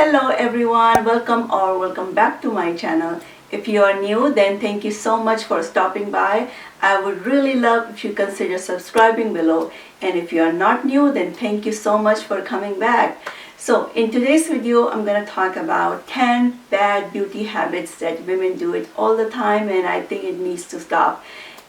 Hello everyone, welcome back to my channel. If you are new, then thank you so much for stopping by. I would really love if you consider subscribing below. And if you are not new, then thank you so much for coming back. So in today's video, I'm going to talk about 10 bad beauty habits that women do it all the time, and I think it needs to stop.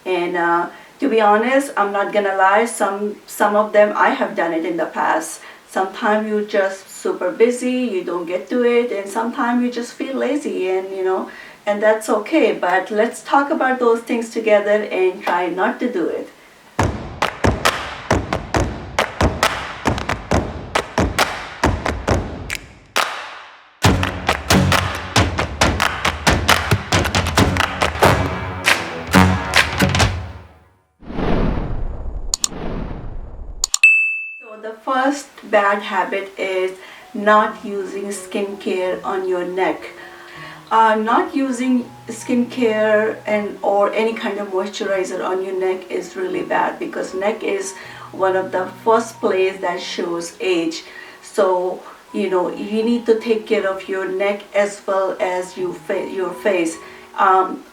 And to be honest, I'm not gonna lie, some of them I have done it in the past. Sometimes you're just super busy, you don't get to it, and sometimes you just feel lazy, and that's okay. But let's talk about those things together and try not to do it. So the first bad habit is not using skincare on your neck. Not using skincare and or any kind of moisturizer on your neck is really bad, because neck is one of the first place that shows age. So you need to take care of your neck as well as your face.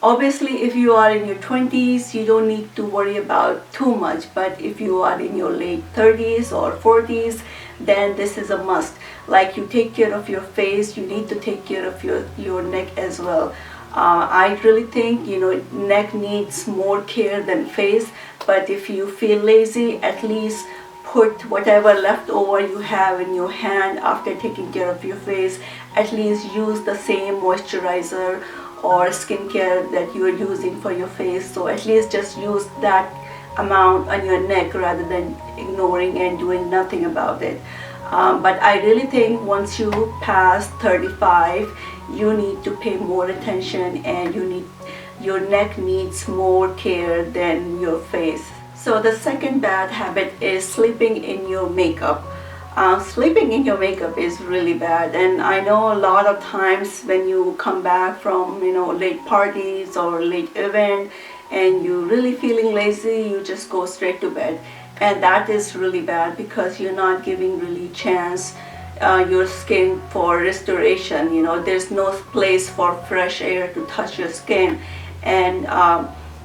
Obviously, if you are in your 20s, you don't need to worry about too much, but if you are in your late 30s or 40s, then this is a must. Like, you take care of your face, you need to take care of your neck as well. I really think neck needs more care than face, but if you feel lazy, at least put whatever leftover you have in your hand after taking care of your face. At least use the same moisturizer or skincare that you are using for your face. So at least just use that amount on your neck rather than ignoring and doing nothing about it. But I really think once you pass 35, you need to pay more attention, and your neck needs more care than your face. So the second bad habit is sleeping in your makeup. Sleeping in your makeup is really bad, and I know a lot of times when you come back from late parties or late event and you're really feeling lazy, you just go straight to bed, and that is really bad because you're not giving really chance your skin for restoration. There's no place for fresh air to touch your skin, and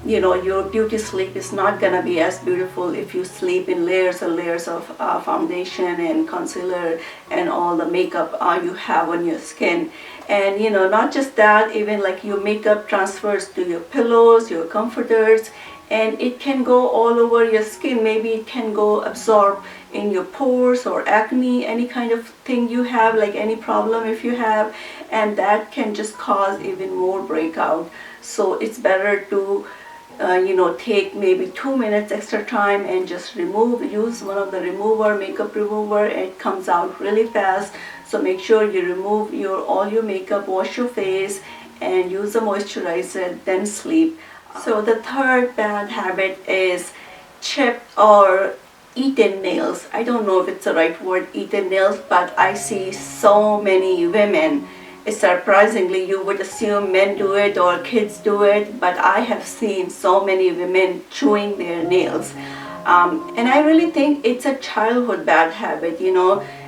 your beauty sleep is not gonna be as beautiful if you sleep in layers and layers of foundation and concealer and all the makeup you have on your skin. And not just that, even like your makeup transfers to your pillows, your comforters, and it can go all over your skin. Maybe it can go absorb in your pores or acne, any kind of thing you have, like any problem if you have, and that can just cause even more breakout. So it's better to take maybe 2 minutes extra time and just use one of the makeup remover. It comes out really fast. So make sure you remove all your makeup, wash your face, and use a moisturizer, then sleep. So the third bad habit is chipped or eaten nails. I don't know if it's the right word, eaten nails, but I see so many women. Surprisingly, you would assume men do it or kids do it, but I have seen so many women chewing their nails. And I really think it's a childhood bad habit.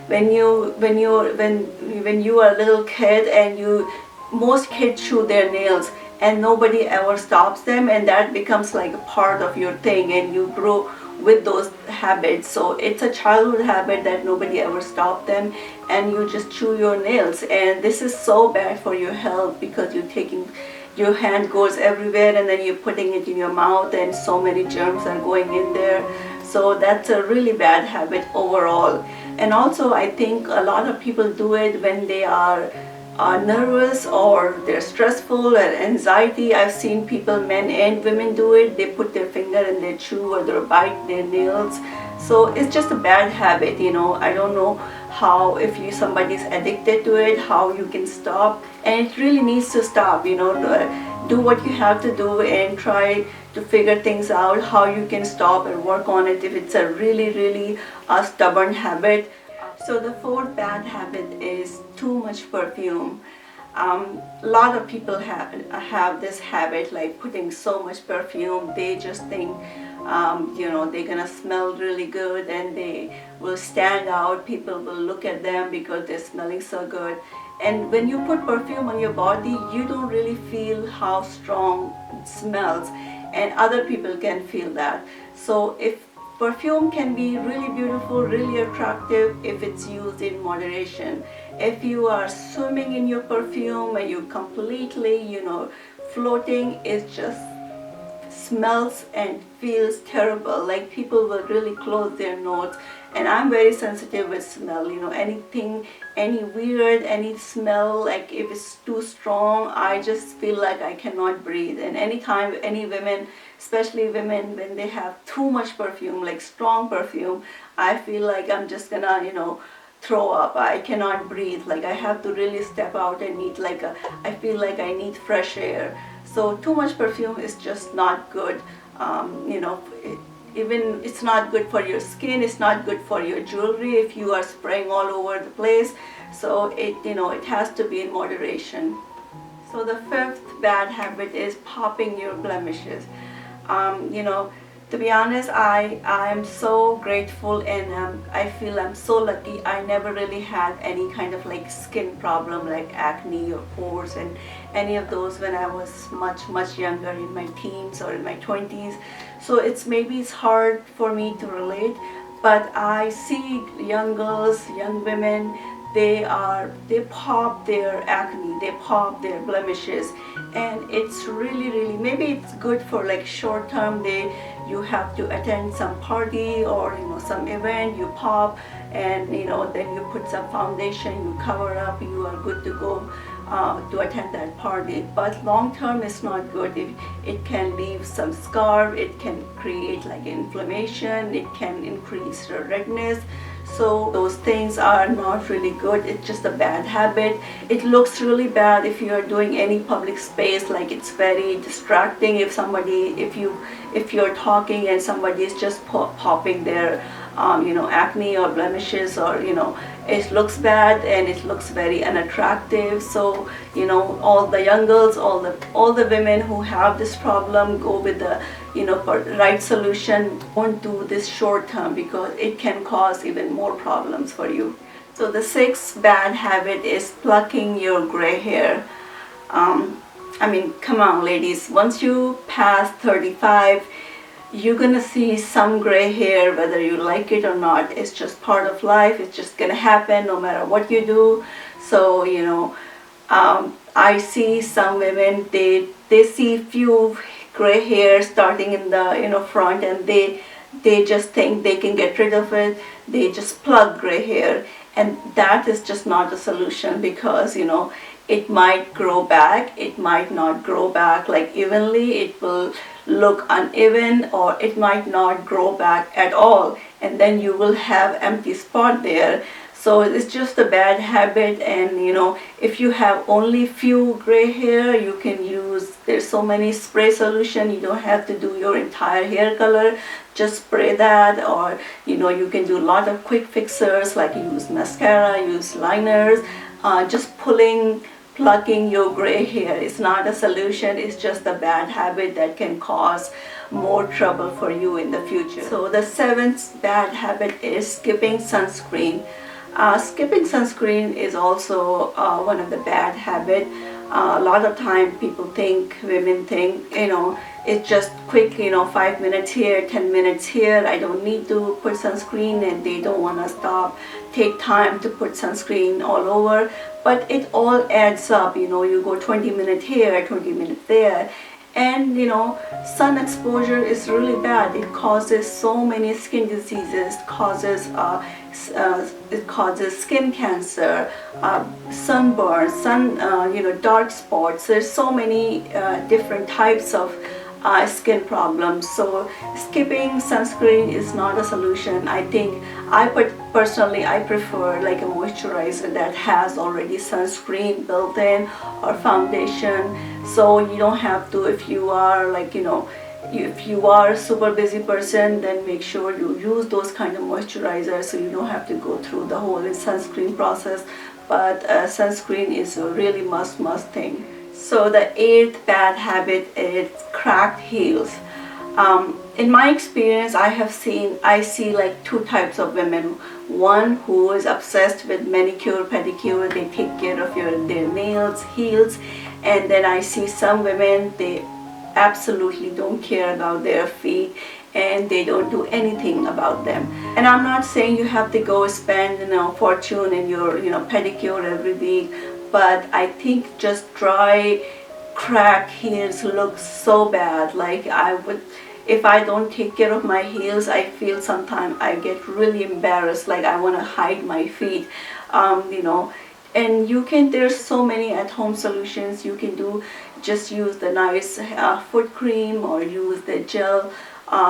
When you are a little kid, and most kids chew their nails and nobody ever stops them, and that becomes like a part of your thing, and you grow with those habits. So it's a childhood habit that nobody ever stopped them, and you just chew your nails, and this is so bad for your health because your hand goes everywhere, and then you're putting it in your mouth, and so many germs are going in there. So that's a really bad habit overall. And also, I think a lot of people do it when they are nervous or they're stressful and anxiety. I've seen people, men and women, do it. They put their finger and they chew or they bite their nails. So it's just a bad habit. I don't know how, if somebody's addicted to it, how you can stop. And it really needs to stop. Do what you have to do and try to figure things out, how you can stop and work on it if it's a really, really stubborn habit. So the fourth bad habit is too much perfume. A lot of people have this habit, like putting so much perfume. They just think they're gonna smell really good and they will stand out. People will look at them because they're smelling so good. And when you put perfume on your body, you don't really feel how strong it smells, and other people can feel that. So if perfume can be really beautiful, really attractive if it's used in moderation. If you are swimming in your perfume and you completely, floating, it just smells and feels terrible. Like people will really close their nose. And I'm very sensitive with smell. Anything, any weird, any smell, like if it's too strong, I just feel like I cannot breathe. And anytime any women, especially women, when they have too much perfume, like strong perfume, I feel like I'm just gonna, throw up. I cannot breathe. Like I have to really step out and need I feel like I need fresh air. So too much perfume is just not good. Even it's not good for your skin. It's not good for your jewelry if you are spraying all over the place. So it has to be in moderation. So the fifth bad habit is popping your blemishes. To be honest, I am so grateful, and I feel I'm so lucky. I never really had any kind of like skin problem like acne or pores and any of those when I was much younger, in my teens or in my 20s. So maybe it's hard for me to relate, but I see young girls, young women, they pop their acne, they pop their blemishes, and it's really, maybe it's good for like short term. You have to attend some party or some event, you pop, and then you put some foundation, you cover up, you are good to go to attend that party. But long term it's not good. It can leave some scar, it can create like inflammation, it can increase the redness. So those things are not really good. It's just a bad habit. It looks really bad if you're doing any public space. Like it's very distracting if you're talking and somebody is just popping their acne or blemishes, or it looks bad and it looks very unattractive. So all the young girls, all the women who have this problem, go with the right solution. Don't do this short term because it can cause even more problems for you. So the sixth bad habit is plucking your gray hair. Come on ladies, once you pass 35, you're gonna see some gray hair whether you like it or not. It's just part of life. It's just gonna happen no matter what you do. So I see some women, they see few gray hair starting in the front, and they just think they can get rid of it. They just plug gray hair, and that is just not a solution, because it might grow back, it might not grow back like evenly, it will look uneven, or it might not grow back at all, and then you will have empty spot there. So it's just a bad habit. And if you have only few gray hair, you can use, there's so many spray solution. You don't have to do your entire hair color, just spray that. Or you can do a lot of quick fixers, like use mascara, use liners. Just plucking your gray hair is not a solution. It's just a bad habit that can cause more trouble for you in the future. So the seventh bad habit is skipping sunscreen. Skipping sunscreen is also one of the bad habits. A lot of time women think, it's just quick, 5 minutes here, 10 minutes here, I don't need to put sunscreen, and they don't want to take time to put sunscreen all over. But it all adds up. You go 20 minutes here, 20 minutes there, and sun exposure is really bad. It causes so many skin diseases, it causes skin cancer, sunburn, dark spots. There's so many different types of skin problems. So skipping sunscreen is not a solution. I think personally I prefer like a moisturizer that has already sunscreen built in, or foundation. So you don't have to, if you are if you are a super busy person, then make sure you use those kind of moisturizers, so you don't have to go through the whole sunscreen process. But sunscreen is a really must thing. So the eighth bad habit is cracked heels. In my experience, I see like two types of women. One who is obsessed with manicure, pedicure, they take care of their nails, heels, and then I see some women, they absolutely don't care about their feet and they don't do anything about them. And I'm not saying you have to go spend, fortune in your, pedicure every week, but I think just dry, cracked heels look so bad. Like if I don't take care of my heels, I feel sometimes I get really embarrassed, like I want to hide my feet, and there's so many at-home solutions you can do. Just use the nice foot cream or use the gel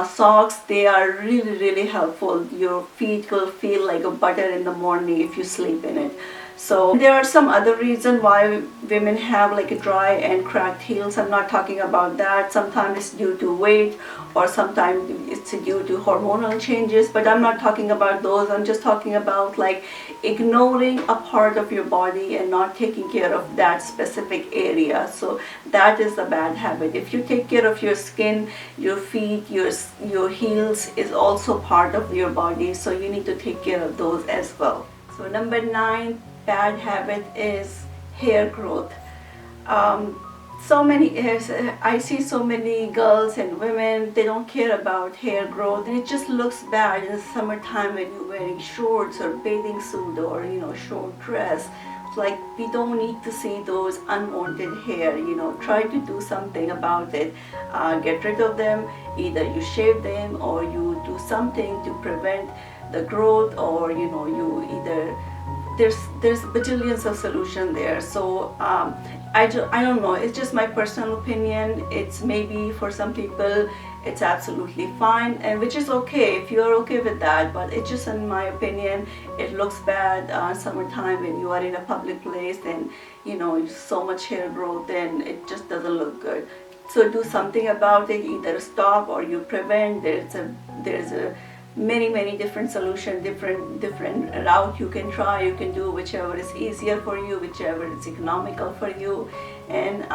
socks. They are really, really helpful. Your feet will feel like a butter in the morning if you sleep in it. So there are some other reasons why women have like a dry and cracked heels. I'm not talking about that. Sometimes it's due to weight or sometimes it's due to hormonal changes, but I'm not talking about those. I'm just talking about like ignoring a part of your body and not taking care of that specific area. So that is a bad habit. If you take care of your skin, your feet, your heels is also part of your body, so you need to take care of those as well. So number 9 bad habit is hair growth. I see so many girls and women, they don't care about hair growth, and it just looks bad in the summertime when you're wearing shorts or bathing suit or short dress. It's like we don't need to see those unwanted hair. Try to do something about it. Get rid of them. Either you shave them or you do something to prevent the growth, or you either there's bajillions of solutions there. So I don't know, it's just my personal opinion. It's maybe for some people it's absolutely fine, and which is okay if you're okay with that, but it's just, in my opinion, it looks bad summertime when you are in a public place and so much hair growth, and it just doesn't look good. So do something about it. Either stop or you prevent. There's a many different solutions, different route you can try. You can do whichever is easier for you, whichever is economical for you. And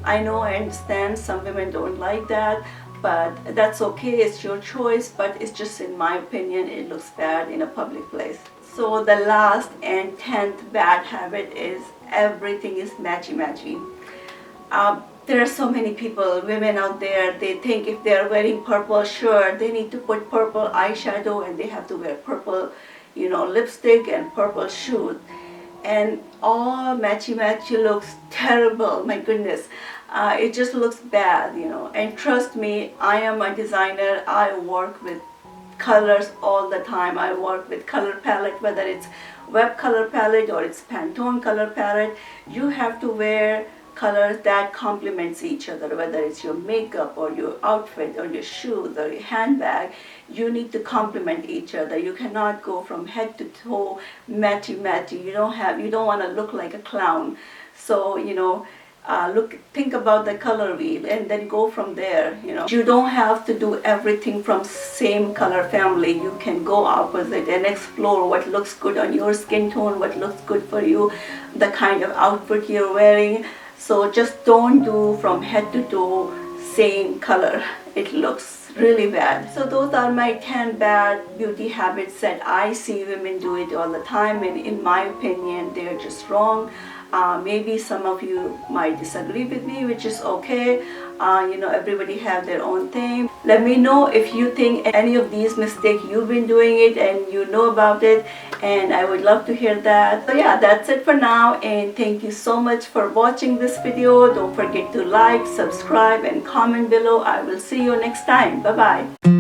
I know, I understand some women don't like that, but that's okay. It's your choice, but it's just, in my opinion, it looks bad in a public place. So the last and 10th bad habit is everything is matchy. There are so many people, women out there, they think if they're wearing purple shirt, they need to put purple eyeshadow and they have to wear purple, lipstick and purple shoes. And all matchy looks terrible, my goodness. It just looks bad, And trust me, I am a designer. I work with colors all the time. I work with color palette, whether it's web color palette or it's Pantone color palette. You have to wear colors that complements each other, whether it's your makeup or your outfit or your shoes or your handbag. You need to complement each other. You cannot go from head to toe matchy. You don't want to look like a clown. So think about the color wheel and then go from there. You don't have to do everything from same color family. You can go opposite and explore what looks good on your skin tone, what looks good for you, the kind of outfit you're wearing. So just don't do from head to toe same color. It looks really bad. So those are my 10 bad beauty habits that I see women do it all the time, and in my opinion they're just wrong. Maybe some of you might disagree with me, which is okay. Everybody have their own thing. Let me know if you think any of these mistakes you've been doing it and you know about it, and I would love to hear that. So yeah, that's it for now, and thank you so much for watching this video. Don't forget to like, subscribe and comment below. I will see you next time. Bye bye.